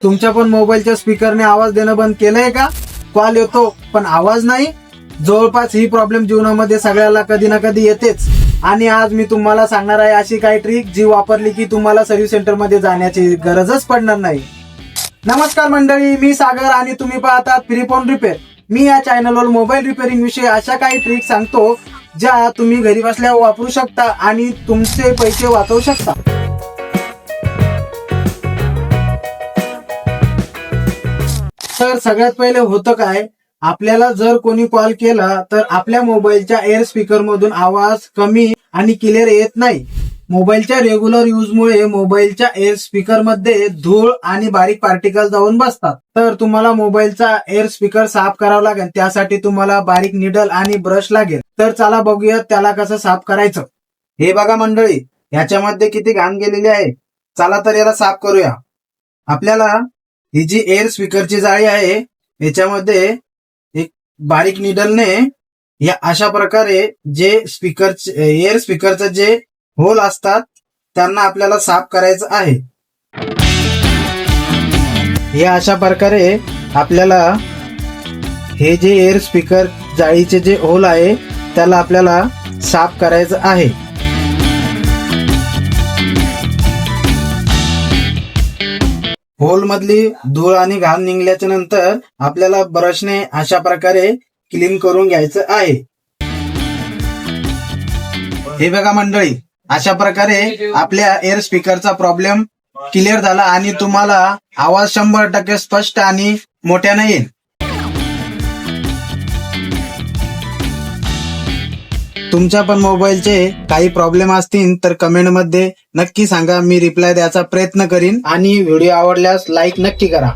तुमच्या पण मोबाईलच्या स्पीकरने आवाज देणं बंद केलंय का? कॉल येतो पण आवाज नाही. जवळपास ही प्रॉब्लेम जीवनामध्ये सगळ्याला कधी ना कधी येतेच. आणि आज मी तुम्हाला सांगणार आहे अशी काही ट्रिक जी वापरली की तुम्हाला सर्व्हिस सेंटर मध्ये जाण्याची गरजच पडणार नाही. नमस्कार मंडळी, मी सागर आणि तुम्ही पाहतात फ्री फोन रिपेअर. मी या चॅनलवर मोबाईल रिपेअरिंग विषयी अशा काही ट्रिक सांगतो ज्या तुम्ही घरी बसल्या वापरू शकता आणि तुमचे पैसे वाचवू शकता. तर सगळ्यात पहिले होतं काय, आपल्याला जर कोणी कॉल केला तर आपल्या मोबाईलच्या एअर स्पीकर मधून आवाज कमी आणि क्लिअर येत नाही. मोबाईलच्या रेग्युलर यूजमुळे मोबाईलच्या एअर स्पीकर मध्ये धूळ आणि बारीक पार्टिकल जाऊन बसतात. तर तुम्हाला मोबाईलचा एअर स्पीकर साफ करावा लागेल. त्यासाठी तुम्हाला बारीक निडल आणि ब्रश लागेल. तर चला बघूया त्याला कसं साफ करायचं. हे बघा मंडळी, याच्यामध्ये किती घाण गेलेली आहे. चला तर याला साफ करूया. आपल्याला ही जी एअर स्पीकरची जाळी आहे याच्यामध्ये एक बारीक निडलने या अशा प्रकारे जे एअर स्पीकरचं जे होल असतात त्यांना आपल्याला साफ करायचं आहे. हे अशा प्रकारे आपल्याला हे जे एअर स्पीकर जाळीचे जे होल आहे त्याला आपल्याला साफ करायचं आहे. होल मधली धूळ आणि घाण निघल्याच्या नंतर आपल्याला ब्रशने अशा प्रकारे क्लीन करून घ्यायचं आहे. हे बघा मंडळी, अशा प्रकारे आपल्या एअर स्पीकरचा प्रॉब्लेम क्लिअर झाला आणि तुम्हाला आवाज 100% स्पष्ट आणि मोठ्याने येईल. तुमच्या पण मोबाईलचे काही प्रॉब्लेम असतील तर कमेंटमध्ये नक्की सांगा. मी रिप्लाय द्यायचा प्रयत्न करीन आणि व्हिडिओ आवडल्यास लाईक नक्की करा.